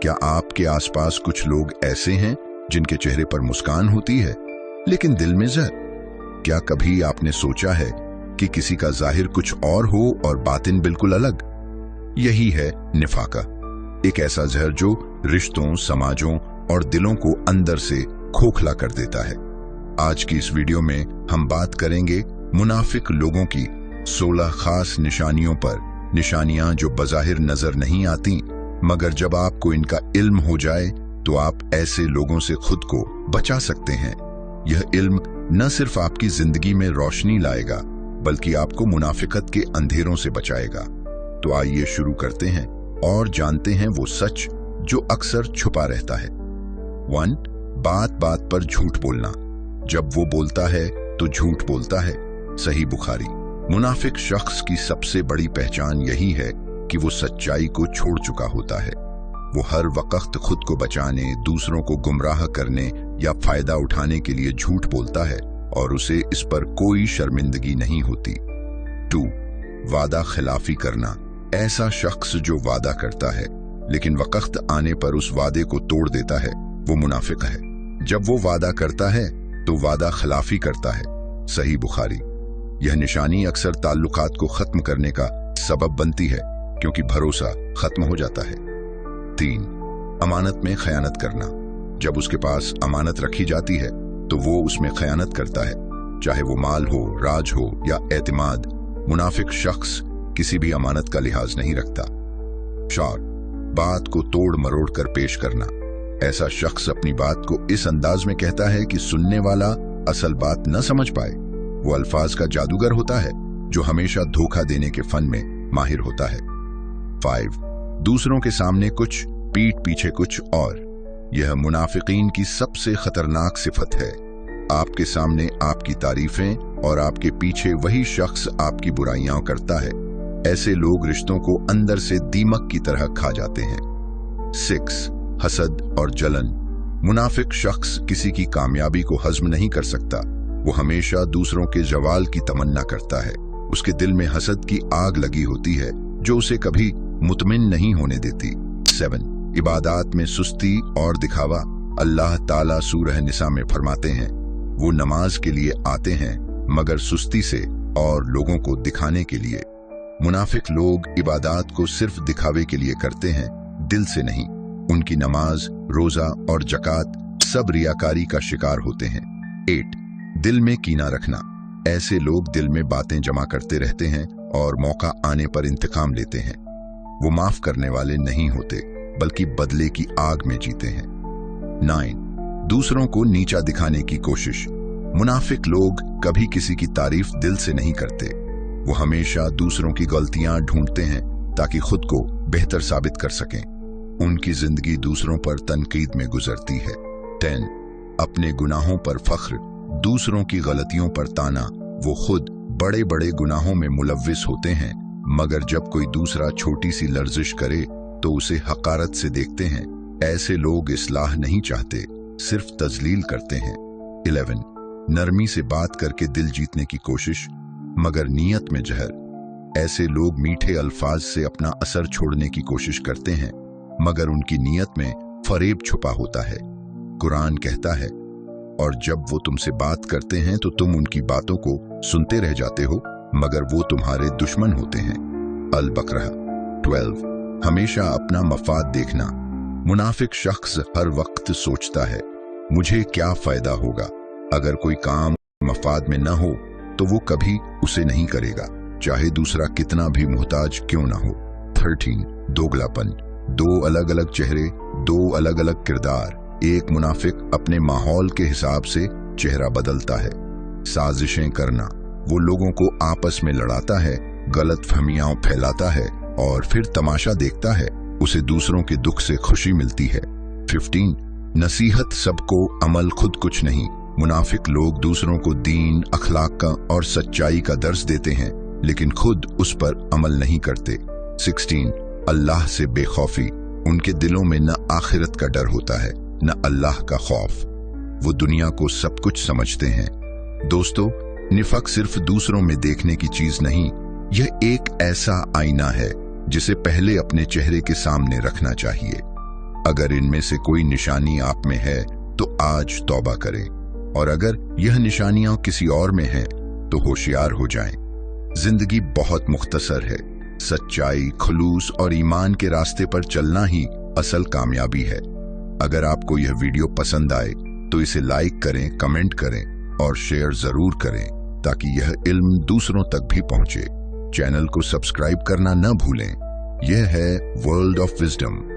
क्या आपके आसपास कुछ लोग ऐसे हैं जिनके चेहरे पर मुस्कान होती है लेकिन दिल में जहर? क्या कभी आपने सोचा है कि किसी का जाहिर कुछ और हो और बातिन बिल्कुल अलग? यही है निफाका, एक ऐसा जहर जो रिश्तों, समाजों और दिलों को अंदर से खोखला कर देता है। आज की इस वीडियो में हम बात करेंगे मुनाफिक लोगों की 16 खास निशानियों पर, निशानियां जो बज़ाहिर नजर नहीं आती, मगर जब आपको इनका इल्म हो जाए तो आप ऐसे लोगों से खुद को बचा सकते हैं। यह इल्म न सिर्फ आपकी जिंदगी में रोशनी लाएगा बल्कि आपको मुनाफिकत के अंधेरों से बचाएगा। तो आइए शुरू करते हैं और जानते हैं वो सच जो अक्सर छुपा रहता है। 1. बात बात पर झूठ बोलना। जब वो बोलता है तो झूठ बोलता है। सही बुखारी। मुनाफिक शख्स की सबसे बड़ी पहचान यही है कि वो सच्चाई को छोड़ चुका होता है। वो हर वक्त खुद को बचाने, दूसरों को गुमराह करने या फायदा उठाने के लिए झूठ बोलता है और उसे इस पर कोई शर्मिंदगी नहीं होती। 2. वादा खिलाफी करना। ऐसा शख्स जो वादा करता है लेकिन वक्त आने पर उस वादे को तोड़ देता है, वो मुनाफिक है। जब वो वादा करता है तो वादा खिलाफी करता है। सही बुखारी। यह निशानी अक्सर ताल्लुकात को खत्म करने का सबब बनती है क्योंकि भरोसा खत्म हो जाता है। 3. अमानत में खयानत करना। जब उसके पास अमानत रखी जाती है तो वो उसमें खयानत करता है, चाहे वो माल हो, राज हो या एतमाद। मुनाफिक शख्स किसी भी अमानत का लिहाज नहीं रखता। 4. बात को तोड़ मरोड़ कर पेश करना। ऐसा शख्स अपनी बात को इस अंदाज में कहता है कि सुनने वाला असल बात न समझ पाए। वो अल्फाज का जादूगर होता है जो हमेशा धोखा देने के फन में माहिर होता है। 5. दूसरों के सामने कुछ, पीठ पीछे कुछ और। यह मुनाफिकीन की सबसे खतरनाक सिफत है। आपके सामने आपकी तारीफें और आपके पीछे वही शख्स आपकी बुराइयां करता है। ऐसे लोग रिश्तों को अंदर से दीमक की तरह खा जाते हैं। 6. हसद और जलन। मुनाफिक शख्स किसी की कामयाबी को हजम नहीं कर सकता। वो हमेशा दूसरों के जवाल की तमन्ना करता है। उसके दिल में हसद की आग लगी होती है जो उसे कभी मुतमिन नहीं होने देती। 7. इबादात में सुस्ती और दिखावा। अल्लाह ताला सूरह निसा में फरमाते हैं, वो नमाज के लिए आते हैं मगर सुस्ती से और लोगों को दिखाने के लिए। मुनाफिक लोग इबादात को सिर्फ दिखावे के लिए करते हैं, दिल से नहीं। उनकी नमाज, रोजा और जकात सब रियाकारी का शिकार होते हैं। 8. दिल में कीना रखना। ऐसे लोग दिल में बातें जमा करते रहते हैं और मौका आने पर इंतकाम लेते हैं। वो माफ करने वाले नहीं होते बल्कि बदले की आग में जीते हैं। 9. दूसरों को नीचा दिखाने की कोशिश। मुनाफिक लोग कभी किसी की तारीफ दिल से नहीं करते। वो हमेशा दूसरों की गलतियां ढूंढते हैं ताकि खुद को बेहतर साबित कर सकें। उनकी जिंदगी दूसरों पर तनकीद में गुजरती है। 10. अपने गुनाहों पर फख्र, दूसरों की गलतियों पर ताना। वो खुद बड़े बड़े गुनाहों में मुलव्विस होते हैं मगर जब कोई दूसरा छोटी सी लर्जिश करे तो उसे हकारत से देखते हैं। ऐसे लोग इस्लाह नहीं चाहते, सिर्फ तजलील करते हैं। 11. नरमी से बात करके दिल जीतने की कोशिश मगर नीयत में जहर। ऐसे लोग मीठे अल्फाज से अपना असर छोड़ने की कोशिश करते हैं मगर उनकी नीयत में फरेब छुपा होता है। कुरान कहता है, और जब वो तुमसे बात करते हैं तो तुम उनकी बातों को सुनते रह जाते हो मगर वो तुम्हारे दुश्मन होते हैं। अल बकरा 12. हमेशा अपना मफाद देखना। मुनाफिक शख्स हर वक्त सोचता है, मुझे क्या फायदा होगा। अगर कोई काम मफाद में न हो तो वो कभी उसे नहीं करेगा, चाहे दूसरा कितना भी मोहताज क्यों ना हो। 13. दोगलापन। 2 अलग अलग चेहरे, 2 अलग अलग किरदार। एक मुनाफिक अपने माहौल के हिसाब से चेहरा बदलता है। साजिशें करना। वो लोगों को आपस में लड़ाता है, गलत फहमियां फैलाता है और फिर तमाशा देखता है। उसे दूसरों के दुख से खुशी मिलती है। 15. नसीहत सबको, अमल खुद कुछ नहीं। मुनाफिक लोग दूसरों को दीन, अखलाक का और सच्चाई का दर्स देते हैं लेकिन खुद उस पर अमल नहीं करते। 16. अल्लाह से बेखौफी। उनके दिलों में न आखिरत का डर होता है न अल्लाह का खौफ। वो दुनिया को सब कुछ समझते हैं। दोस्तों, निफाक सिर्फ दूसरों में देखने की चीज नहीं, यह एक ऐसा आईना है जिसे पहले अपने चेहरे के सामने रखना चाहिए। अगर इनमें से कोई निशानी आप में है तो आज तौबा करें, और अगर यह निशानियां किसी और में हैं तो होशियार हो जाएं। जिंदगी बहुत मुख्तसर है। सच्चाई, खुलूस और ईमान के रास्ते पर चलना ही असल कामयाबी है। अगर आपको यह वीडियो पसंद आए तो इसे लाइक करें, कमेंट करें और शेयर जरूर करें ताकि यह इल्म दूसरों तक भी पहुंचे। चैनल को सब्सक्राइब करना न भूलें। यह है वर्ल्ड ऑफ विजडम।